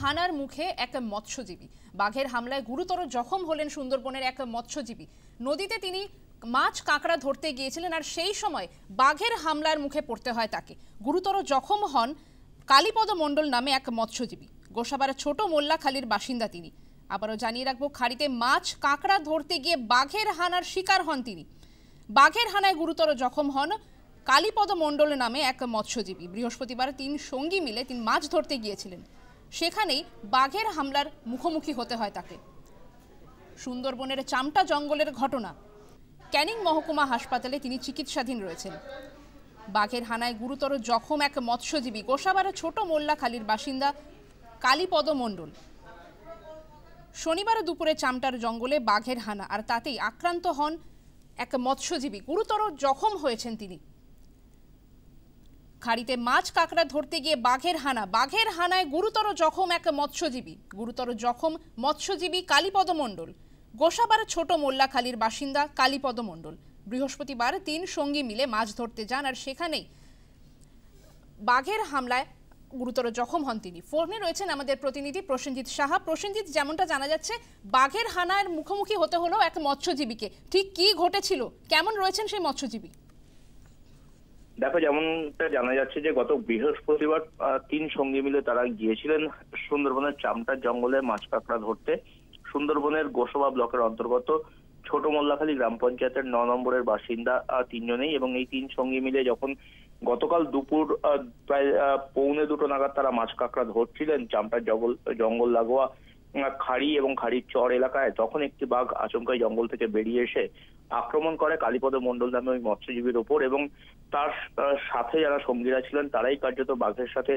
হানার মুখে এক মৎস্যজীবী। বাঘের হামলায় গুরুতর জখম হলেন সুন্দরবনের এক মৎস্যজীবী। নদীতে তিনি মাছ কাঁকড়া ধরতে গিয়েছিলেন আর সেই সময় বাঘের হামলার মুখে পড়তে হয় তাকে। গুরুতর জখম হন কালীপদ মণ্ডল নামে এক মৎস্যজীবী। গোসাবার ছোট মোল্লাখালীর বাসিন্দা তিনি। আবারও জানিয়ে রাখবো, খাড়িতে মাছ কাঁকড়া ধরতে গিয়ে বাঘের হানার শিকার হন তিনি। বাঘের হানায় গুরুতর জখম হন কালীপদ মণ্ডল নামে এক মৎস্যজীবী। বৃহস্পতিবার 3 সঙ্গী মিলে তিনি মাছ ধরতে গিয়েছিলেন, সেখানেই বাঘের হামলার মুখোমুখি হতে হয় তাকে। সুন্দরবনের চামটা জঙ্গলের ঘটনা। ক্যানিং মহকুমা হাসপাতালে তিনি চিকিৎসাধীন রয়েছেন। বাঘের হানায় গুরুতর জখম এক মৎস্যজীবী, গোসাবার ছোট মোল্লাখালীর বাসিন্দা কালীপদ মণ্ডল। শনিবার দুপুরে চামটার জঙ্গলে বাঘের হানা, আর তাতেই আক্রান্ত হন এক মৎস্যজীবী। গুরুতর জখম হয়েছেন তিনি। খাড়িতে মাছ কাঁকড়া ধরতে গিয়ে বাঘের হানায় গুরুতর জখম এক মৎস্যজীবী। গুরুতর জখম মৎস্যজীবী কালীপদ মণ্ডল। গোসাবার ছোট মোল্লাখালীর বাসিন্দা কালীপদ মণ্ডল। বৃহস্পতিবার 3 সঙ্গী মিলে মাছ ধরতে যান আর সেখানেই বাঘের হামলায় গুরুতর জখম হন তিনি। ফোনে রয়েছেন আমাদের প্রতিনিধি প্রসেনজিৎ সাহা। প্রসেনজিৎ, যেমনটা জানা যাচ্ছে, বাঘের হানার মুখোমুখি হতে হলো এক মৎস্যজীবীকে। ঠিক কি ঘটেছিল, কেমন রয়েছেন সেই মৎস্যজীবী? দেখো, যেমনটা জানা যাচ্ছে যে গত বৃহস্পতিবার 3 সঙ্গী মিলে তারা গিয়েছিলেন সুন্দরবনের চামটার জঙ্গলে মাছ কাঁকড়া ধরতে। সুন্দরবনের গোসবা ব্লকের অন্তর্গত ছোট মোল্লাখালী গ্রাম পঞ্চায়েতের 9 নম্বরের বাসিন্দা 3 জনেই, এবং এই 3 সঙ্গী মিলে যখন গতকাল দুপুর প্রায় 1:45 নাগাদ তারা মাছ কাঁকড়া ধরছিলেন চামটার জঙ্গল লাগোয়া খাড়ি এবং খাড়ির চর এলাকায়, তখন একটি বাঘ আচমকাই জঙ্গল থেকে বেরিয়ে এসে আক্রমণ করে কালীপদ মণ্ডল নামে ওই মৎস্যজীবীর ওপর, এবং তার সাথে যারা সঙ্গীরা ছিলেন তারাই কার্যত বাঘের সাথে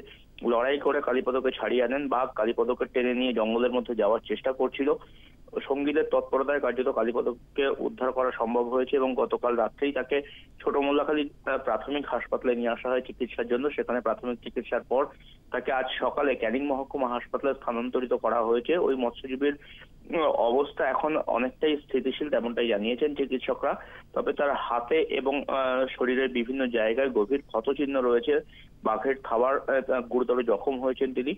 লড়াই করে কালীপদকে ছাড়িয়ে আনেন। বাঘ কালীপদকে টেনে নিয়ে জঙ্গলের মধ্যে যাওয়ার চেষ্টা করছিল। সঙ্গীদের তৎপরতায় কার্যত কালীপদকে উদ্ধার করা সম্ভব হয়েছে, এবং গতকাল রাত্রেই তাকে ছোট মোল্লাখালী প্রাথমিক হাসপাতালে নিয়ে আসা হয় চিকিৎসার জন্য। সেখানে প্রাথমিক চিকিৎসার পর তাকে আজ সকালে ক্যানিং মহকুমা হাসপাতালে স্থানান্তরিত করা হয়েছে। ওই মৎস্যজীবীর অবস্থা এখন অনেকটাই স্থিতিশীল, তেমনটাই জানিয়েছেন চিকিৎসকরা। তবে তার হাতে এবং শরীরের বিভিন্ন জায়গায় গভীর ক্ষতচিহ্ন রয়েছে। বাঘের খাবার গুরুতর জখম হয়েছেন তিনি।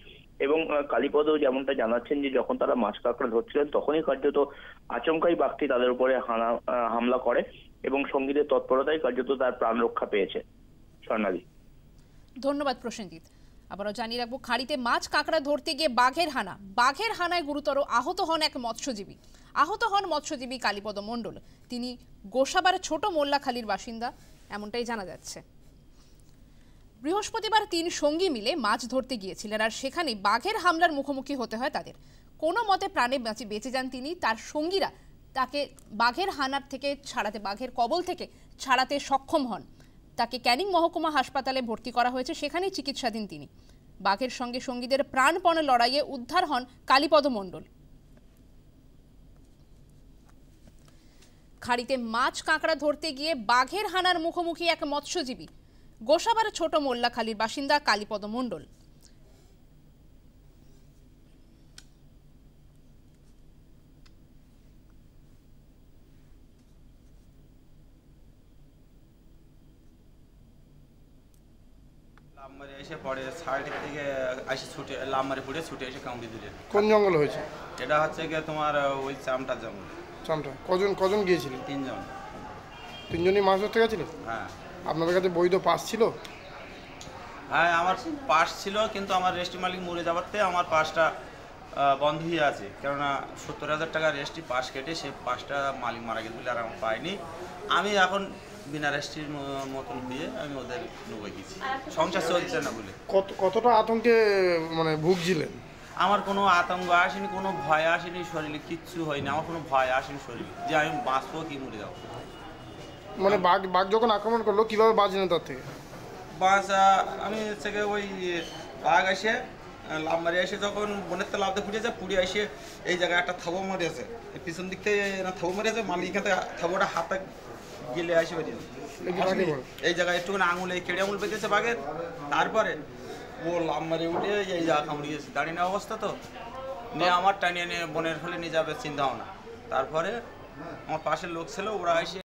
এবং কালীপদও যেমনটা জানাচ্ছেন যে যখন তারা মাছ কাঁকড়া ধরছিলেন তখনই কার্যত আচমকাই বাঘটি তাদের উপরে হামলা করে, এবং সঙ্গীদের তৎপরতায় কার্যত তার প্রাণ রক্ষা পেয়েছে। স্বর্ণালী, ধন্যবাদ প্রসেনজিৎ। আবারও জানিয়ে রাখবো, খাড়িতে মাছ কাঁকড়া ধরতে গিয়ে বাঘের হানায় গুরুতর আহত হন এক মৎস্যজীবী। মৎস্যজীবী কালীপদ মণ্ডল। তিনি গোসাবার ছোট মোল্লাখালীর বাসিন্দা, এমনটাই জানা যাচ্ছে। বৃহস্পতিবার 3 সঙ্গী মিলে মাছ ধরতে গিয়েছিলেন আর সেখানে বাঘের হামলার মুখোমুখি হতে হয় তাদের। কোনো মতে প্রাণে বেঁচে যান তিনি। তার সঙ্গীরা তাকে বাঘের হানার থেকে বাঘের কবল থেকে ছাড়াতে সক্ষম হন। তাকে ক্যানিং মহকুমা হাসপাতালে ভর্তি করা হয়েছে, সেখানেই চিকিৎসাধীন তিনি। বাঘের সঙ্গে সঙ্গীদের প্রাণপণ লড়াইয়ে উদ্ধার হন কালীপদ মণ্ডল। খাড়িতে মাছ কাঁকড়া ধরতে গিয়ে বাঘের হানার মুখোমুখি এক মৎস্যজীবী। গোসাবার ছোট মোল্লাখালীর বাসিন্দা কালীপদ মণ্ডল। এসে পরে সাইডের থেকে এসে ছুটে লামারে পড়ে ছুটে এসে কামড়ে দিলেন। কোন জঙ্গল হয়েছে এটা? হচ্ছে গিয়ে তোমার ওই চামটার জঙ্গল। চামটা কজন গিয়েছিলেন? 3 জন। 3 জনই মাছ ধরতে গেছিলেন? হ্যাঁ। আপনাদের কাছে বৈধ পাস ছিল? হ্যাঁ, আমার পাস ছিল, কিন্তু আমার রেস্টি মালিক মরে যাওয়াতে আমার পাসটা বন্ধ হয়ে আছে। কেননা 70,000 টাকা রেস্টি পাস কেটে সে পাসটা মালিক মারা গেছে বলে আর আমার পাইনি। আমি এখন বিনা রেস্টির মতন দিয়ে আমি ওদের নেবো গেছি, সংসার চলছে না বলে। কতটা আতঙ্কে ভুগছিলেন? আমার কোনো আতঙ্ক আসেনি, কোনো ভয় আসেনি, শরীরে কিচ্ছু হয়নি। আমার কোনো ভয় আসেনি শরীরে যে আমি বাঁচবো কি মরে যাবো। বাঘ যখন আক্রমণ করলো কিভাবে বাঁচলেন তার থেকে? আমি হচ্ছে ওই বাঘ এসে লাভ মারি এসে যখন বনের তো লাভতে ফুটে যায়, পুড়ে এসে এই জায়গায় একটা থাবো মারিয়েছে, পিছন দিক থেকে থাবো মারিয়েছে। মালিক এখান থেকে থাবোটা হাতে গেলে আসে বেরিয়ে এই জায়গায় একটুখানি আঙুলে কেড়ে আঙুল পেতেছে বাঘের। তারপরে ও লাভ মারি উঠে এই জায়গা কামড়িয়েছে। দাঁড়িয়ে নেওয়া অবস্থা তো নিয়ে আমার টানিয়ে নিয়ে বনের ফলে নিয়ে যাবে চিন্তা ভাবনা। তারপরে আমার পাশের লোক ছিল, ওরা এসে